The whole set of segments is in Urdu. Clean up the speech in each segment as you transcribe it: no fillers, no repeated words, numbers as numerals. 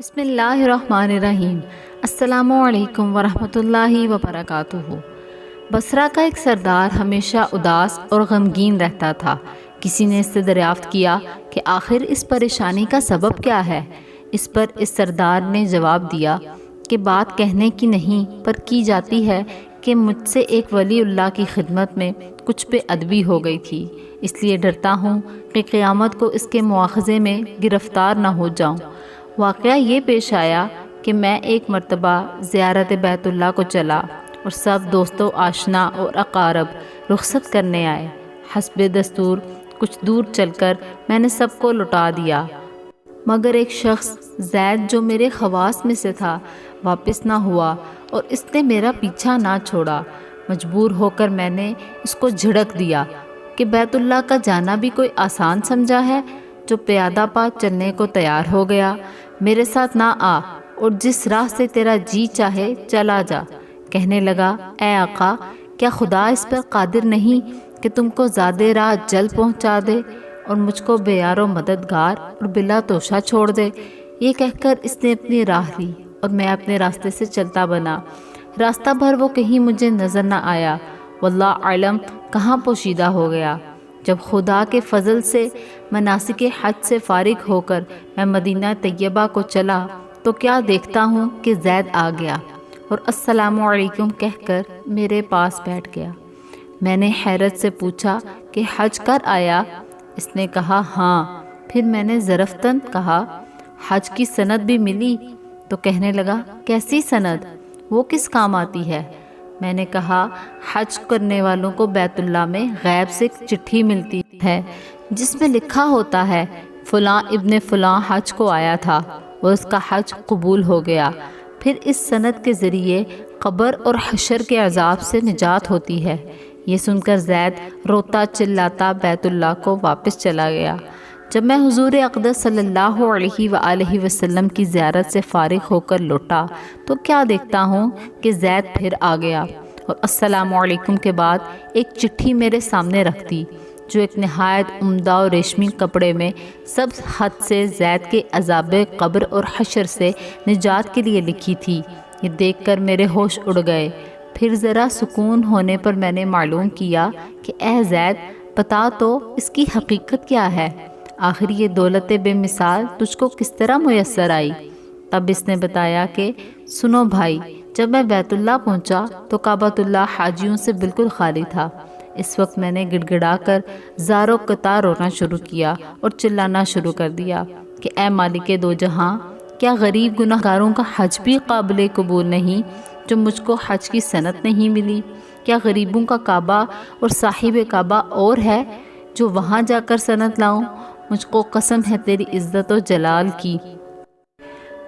بسم اللہ الرحمن الرحیم۔ السلام علیکم ورحمۃ اللہ وبرکاتہ۔ بصرہ کا ایک سردار ہمیشہ اداس اور غمگین رہتا تھا۔ کسی نے اس سے دریافت کیا کہ آخر اس پریشانی کا سبب کیا ہے؟ اس پر اس سردار نے جواب دیا کہ بات کہنے کی نہیں پر کی جاتی ہے کہ مجھ سے ایک ولی اللہ کی خدمت میں کچھ بے ادبی ہو گئی تھی، اس لیے ڈرتا ہوں کہ قیامت کو اس کے مواخذے میں گرفتار نہ ہو جاؤں۔ واقعہ یہ پیش آیا کہ میں ایک مرتبہ زیارت بیت اللہ کو چلا اور سب دوست و آشنا اور اقارب رخصت کرنے آئے۔ حسب دستور کچھ دور چل کر میں نے سب کو لٹا دیا، مگر ایک شخص زید جو میرے خواص میں سے تھا واپس نہ ہوا اور اس نے میرا پیچھا نہ چھوڑا۔ مجبور ہو کر میں نے اس کو جھڑک دیا کہ بیت اللہ کا جانا بھی کوئی آسان سمجھا ہے؟ جو پیادہ پا چلنے کو تیار ہو گیا، میرے ساتھ نہ آ اور جس راہ سے تیرا جی چاہے چلا جا۔ کہنے لگا، اے آقا، کیا خدا اس پر قادر نہیں کہ تم کو زیادہ راہ جلد پہنچا دے اور مجھ کو بے یار و مددگار اور بلا توشہ چھوڑ دے؟ یہ کہہ کر اس نے اپنی راہ لی اور میں اپنے راستے سے چلتا بنا۔ راستہ بھر وہ کہیں مجھے نظر نہ آیا، واللہ علم کہاں پوشیدہ ہو گیا۔ جب خدا کے فضل سے مناسک حج سے فارغ ہو کر میں مدینہ طیبہ کو چلا تو کیا دیکھتا ہوں کہ زید آ گیا اور السلام علیکم کہہ کر میرے پاس بیٹھ گیا۔ میں نے حیرت سے پوچھا کہ حج کر آیا؟ اس نے کہا ہاں۔ پھر میں نے ظرفتاً کہا، حج کی سند بھی ملی؟ تو کہنے لگا، کیسی سند؟ وہ کس کام آتی ہے؟ میں نے کہا، حج کرنے والوں کو بیت اللہ میں غیب سے ایک چٹھی ملتی ہے جس میں لکھا ہوتا ہے فلاں ابن فلاں حج کو آیا تھا اور اس کا حج قبول ہو گیا۔ پھر اس سند کے ذریعے قبر اور حشر کے عذاب سے نجات ہوتی ہے۔ یہ سن کر زید روتا چلاتا بیت اللہ کو واپس چلا گیا۔ جب میں حضور اقدس صلی اللہ علیہ وآلہ وسلم کی زیارت سے فارغ ہو کر لوٹا تو کیا دیکھتا ہوں کہ زید پھر آ گیا اور السلام علیکم کے بعد ایک چٹھی میرے سامنے رکھ دی جو ایک نہایت عمدہ اور ریشمی کپڑے میں سب خط سے زید کے عذاب قبر اور حشر سے نجات کے لیے لکھی تھی۔ یہ دیکھ کر میرے ہوش اڑ گئے۔ پھر ذرا سکون ہونے پر میں نے معلوم کیا کہ اے زید، بتا تو اس کی حقیقت کیا ہے؟ آخر یہ دولت بے مثال تجھ کو کس طرح میسر آئی؟ تب اس نے بتایا کہ سنو بھائی، جب میں بیت اللہ پہنچا تو کعبۃ اللہ حاجیوں سے بالکل خالی تھا۔ اس وقت میں نے گڑ گڑا کر زار و قطع رونا شروع کیا اور چلانا شروع کر دیا کہ اے مالک دو جہاں، کیا غریب گناہ گاروں کا حج بھی قابل قبول نہیں جو مجھ کو حج کی سند نہیں ملی؟ کیا غریبوں کا کعبہ اور صاحب کعبہ اور ہے جو وہاں جا کر سند لاؤں؟ مجھ کو قسم ہے تیری عزت و جلال کی،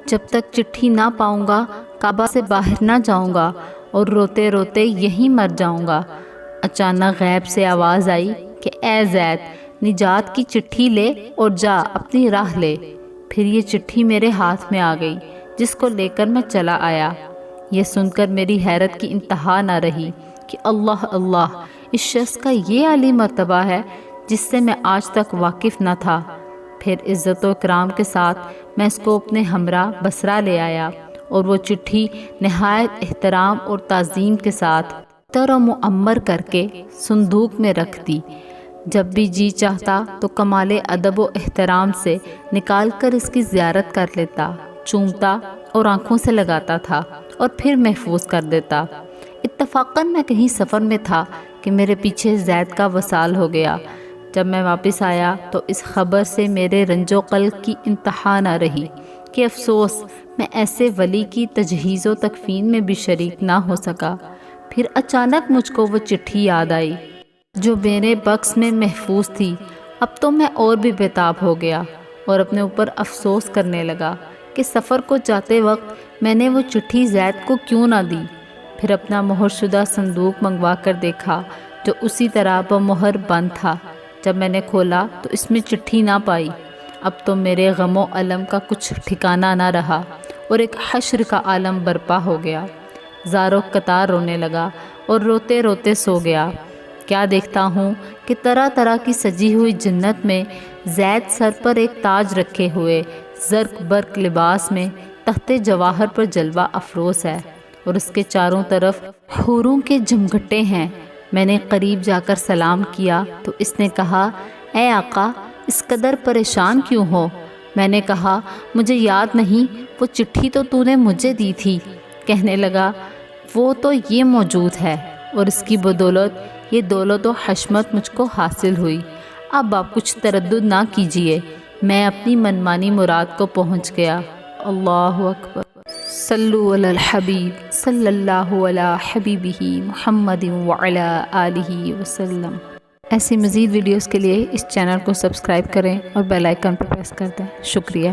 جب تک چٹھی نہ پاؤں گا کعبہ سے باہر نہ جاؤں گا اور روتے روتے یہیں مر جاؤں گا۔ اچانک غیب سے آواز آئی کہ اے زید، نجات کی چٹھی لے اور جا اپنی راہ لے۔ پھر یہ چٹھی میرے ہاتھ میں آ گئی جس کو لے کر میں چلا آیا۔ یہ سن کر میری حیرت کی انتہا نہ رہی کہ اللہ اللہ، اس شخص کا یہ عالی مرتبہ ہے جس سے میں آج تک واقف نہ تھا۔ پھر عزت و اکرام کے ساتھ میں اس کو اپنے ہمراہ بصرہ لے آیا اور وہ چٹھی نہایت احترام اور تعظیم کے ساتھ تر و معمر کر کے صندوق میں رکھ دی۔ جب بھی جی چاہتا تو کمال ادب و احترام سے نکال کر اس کی زیارت کر لیتا، چومتا اور آنکھوں سے لگاتا تھا اور پھر محفوظ کر دیتا۔ اتفاقاً میں کہیں سفر میں تھا کہ میرے پیچھے زید کا وصال ہو گیا۔ جب میں واپس آیا تو اس خبر سے میرے رنج و قلق کی انتہا نہ رہی کہ افسوس میں ایسے ولی کی تجہیز و تکفین میں بھی شریک نہ ہو سکا۔ پھر اچانک مجھ کو وہ چٹھی یاد آئی جو میرے بکس میں محفوظ تھی۔ اب تو میں اور بھی بےتاب ہو گیا اور اپنے اوپر افسوس کرنے لگا کہ سفر کو جاتے وقت میں نے وہ چٹھی زید کو کیوں نہ دی۔ پھر اپنا مہر شدہ صندوق منگوا کر دیکھا جو اسی طرح بمہر بند تھا۔ جب میں نے کھولا تو اس میں چٹھی نہ پائی۔ اب تو میرے غم و الم کا کچھ ٹھکانہ نہ رہا اور ایک حشر کا عالم برپا ہو گیا۔ زار و قطع رونے لگا اور روتے روتے سو گیا۔ کیا دیکھتا ہوں کہ طرح طرح کی سجی ہوئی جنت میں زید سر پر ایک تاج رکھے ہوئے زرق برق لباس میں تخت جواہر پر جلوہ افروز ہے اور اس کے چاروں طرف حوروں کے جمگھٹے ہیں۔ میں نے قریب جا کر سلام کیا تو اس نے کہا، اے آقا اس قدر پریشان کیوں ہو؟ میں نے کہا، مجھے یاد نہیں، وہ چٹھی تو نے مجھے دی تھی۔ کہنے لگا، وہ تو یہ موجود ہے اور اس کی بدولت یہ دولت و حشمت مجھ کو حاصل ہوئی۔ اب آپ کچھ تردد نہ کیجئے، میں اپنی منمانی مراد کو پہنچ گیا۔ اللہ اکبر۔ صلو علی الحبیب صلی اللہ علی حبیبہ محمد وعلی آلہ وسلم۔ ایسی مزید ویڈیوز کے لیے اس چینل کو سبسکرائب کریں اور بیل آئیکن پر پریس کر دیں۔ شکریہ۔